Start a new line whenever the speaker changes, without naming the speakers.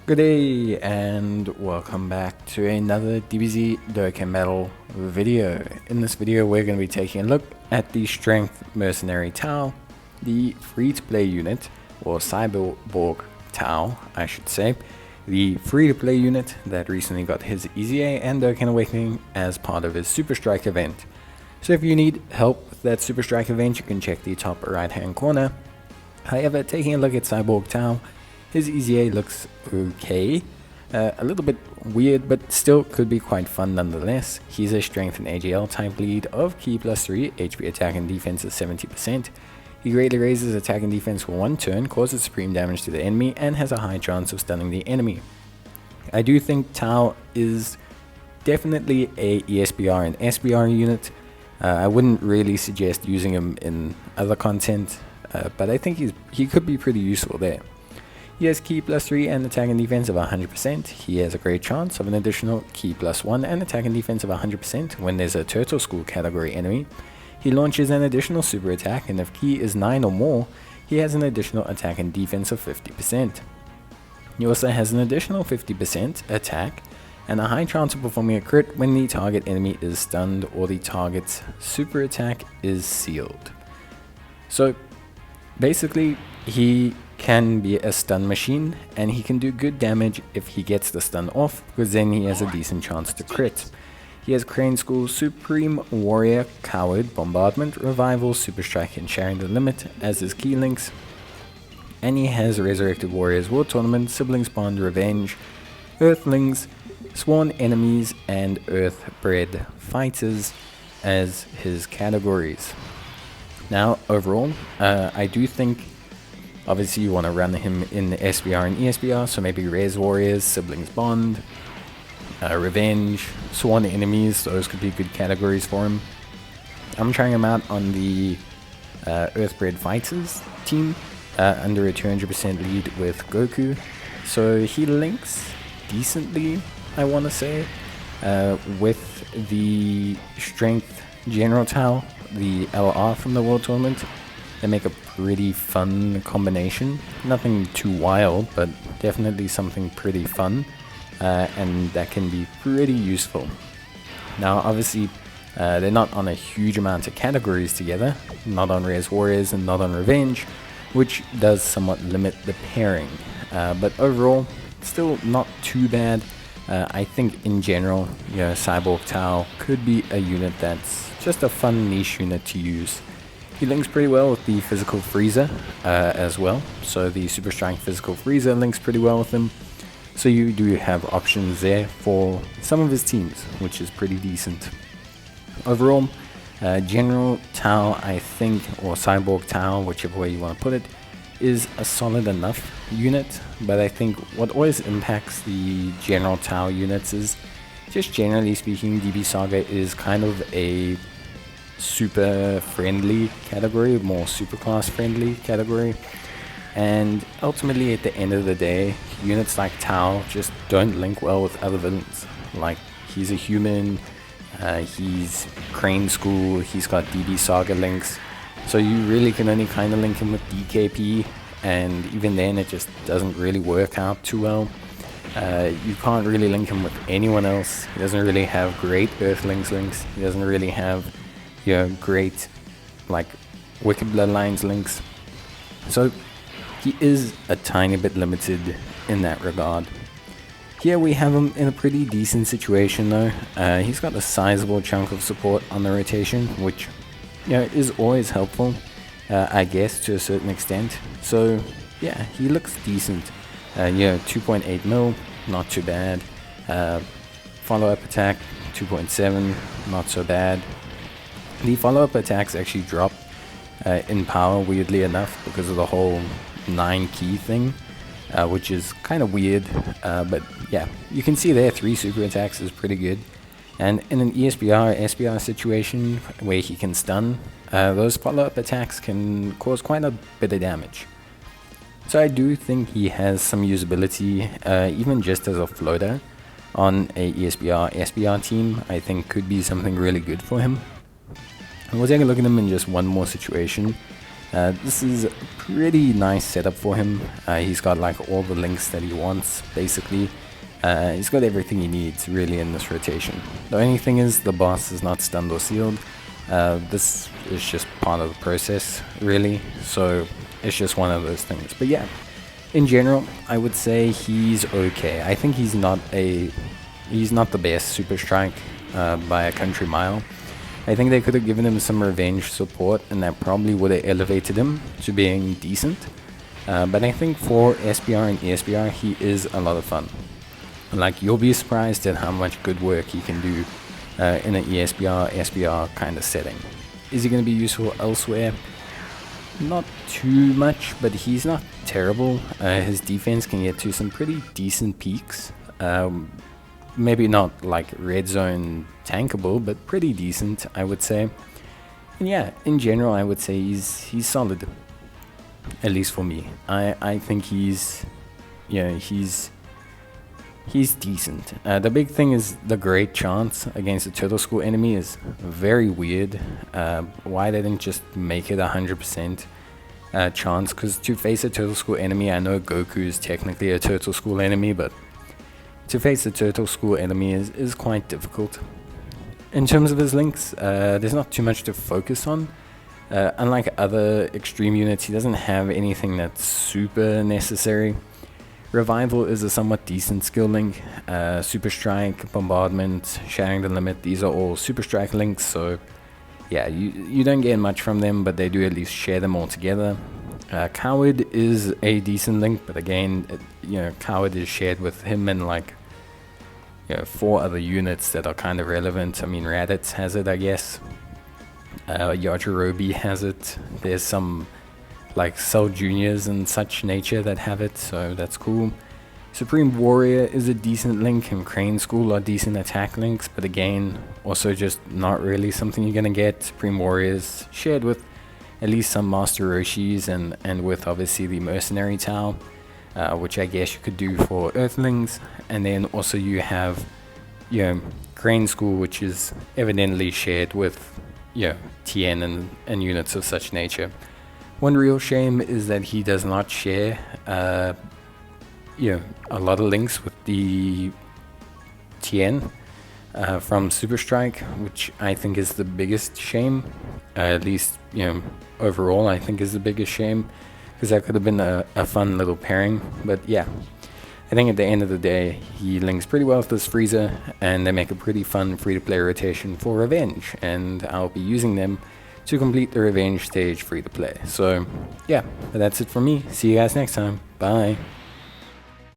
Good day and welcome back to another DBZ Dokkan Battle video. In this video we're going to be taking a look at the Strength Mercenary Tao, the free-to-play unit, or Cyborg Tao I should say, the free-to-play unit that recently got his EZA and Dokkan Awakening as part of his Super Strike event. So if you need help with that Super Strike event, you can check the top right hand corner. However, taking a look at Cyborg Tao, his EZA looks okay, a little bit weird, but still could be quite fun nonetheless. He's a strength and AGL type lead of Ki +3, HP attack and defense is 70%. He greatly raises attack and defense for 1 turn, causes supreme damage to the enemy, and has a high chance of stunning the enemy. I do think Tao is definitely a ESBR and SBR unit. I wouldn't really suggest using him in other content, but I think he could be pretty useful there. He has Ki +3 and attack and defense of 100%. He has a great chance of an additional Ki +1 and attack and defense of 100% when there's a Turtle School category enemy. He launches an additional super attack, and if Ki is 9 or more, he has an additional attack and defense of 50%. He also has an additional 50% attack and a high chance of performing a crit when the target enemy is stunned or the target's super attack is sealed. So basically, he can be a stun machine, and he can do good damage if he gets the stun off, because then he has a decent chance to crit. He has Crane School, Supreme Warrior, Coward, Bombardment, Revival, Super Strike, and Sharing the Limit as his key links. And he has Resurrected Warriors, World Tournament, Siblings Bond, Revenge, Earthlings, Sworn Enemies, and Earthbred Fighters as his categories. Now, overall, I do think obviously you want to run him in the SBR and ESBR, so maybe Res Warriors, Siblings Bond, Revenge, Sworn Enemies, those could be good categories for him. I'm trying him out on the Earthbred Fighters team under a 200% lead with Goku, so he links decently, I want to say, with the Strength General Tao, the LR from the World Tournament. They make a pretty fun combination. Nothing too wild, but definitely something pretty fun, and that can be pretty useful. Now obviously they're not on a huge amount of categories together, not on Res Warriors and not on Revenge, which does somewhat limit the pairing, but overall still not too bad. I think in general, Cyborg Tao could be a unit that's just a fun niche unit to use. He links pretty well with the Physical Freezer as well, so the Super Strike Physical Freezer links pretty well with him. So you do have options there for some of his teams, which is pretty decent. Overall, General Tao, I think, or Cyborg Tao, whichever way you want to put it, is a solid enough unit, but I think what always impacts the General Tao units is, just generally speaking, DB Saga is kind of a super friendly category, more super class friendly category, and ultimately at the end of the day, units like Tao just don't link well with other villains. Like, he's a human, he's Crane School, he's got DB Saga links, so you really can only kind of link him with DKP, and even then it just doesn't really work out too well. You can't really link him with anyone else. He doesn't really have great Earthlings links, he doesn't really have great like Wicked Bloodlines links, so he is a tiny bit limited in that regard. Here we have him in a pretty decent situation though. He's got a sizable chunk of support on the rotation, which is always helpful, I guess, to a certain extent. So yeah, he looks decent. 2.8 mil, not too bad. Follow-up attack 2.7, not so bad. The follow-up attacks actually drop in power, weirdly enough, because of the whole 9 key thing, which is kind of weird, but yeah, you can see there 3 super attacks is pretty good, and in an ESBR, SBR situation where he can stun, those follow-up attacks can cause quite a bit of damage. So I do think he has some usability, even just as a floater on a ESBR, SBR team. I think could be something really good for him. We'll take a look at him in just one more situation. This is a pretty nice setup for him. He's got like all the links that he wants, basically. He's got everything he needs really in this rotation. The only thing is the boss is not stunned or sealed. This is just part of the process, really. So it's just one of those things. But yeah, in general, I would say he's okay. I think he's not the best Super Strike by a country mile. I think they could have given him some revenge support, and that probably would have elevated him to being decent. But I think for SBR and ESBR, he is a lot of fun. Like, you'll be surprised at how much good work he can do in an ESBR, SBR kind of setting. Is he going to be useful elsewhere? Not too much, but he's not terrible. His defense can get to some pretty decent peaks. Maybe not like red zone tankable, but pretty decent, I would say. And yeah, in general, I would say he's solid. At least for me. I think he's decent. The big thing is the great chance against a Turtle School enemy is very weird. Why they didn't just make it 100% chance? Because to face a Turtle School enemy, I know Goku is technically a Turtle School enemy, but to face a Turtle School enemy is quite difficult. In terms of his links, there's not too much to focus on. Unlike other extreme units, he doesn't have anything that's super necessary. Revival is a somewhat decent skill link. Super Strike, Bombardment, Shattering the Limit, these are all Super Strike links, so yeah, you don't get much from them, but they do at least share them all together. Coward is a decent link, but again, Coward is shared with him and like 4 other units that are kind of relevant. I mean, Raditz has it, I guess. Yajirobe has it. There's some like Cell Juniors and such nature that have it, so that's cool. Supreme Warrior is a decent link, and Crane School are decent attack links, but again, also just not really something you're gonna get. Supreme Warriors shared with at least some Master Roshis and with obviously the Mercenary Tao, which I guess you could do for Earthlings. And then also you have Crane School, which is evidently shared with TN and units of such nature. One real shame is that he does not share a lot of links with the TN from Super Strike, which I think is the biggest shame. At least overall I think is the biggest shame, because that could have been a fun little pairing. But yeah, I think at the end of the day he links pretty well with this Frieza, and they make a pretty fun free-to-play rotation for Revenge, and I'll be using them to complete the Revenge stage free-to-play. So yeah, but that's it from me. See you guys next time. Bye.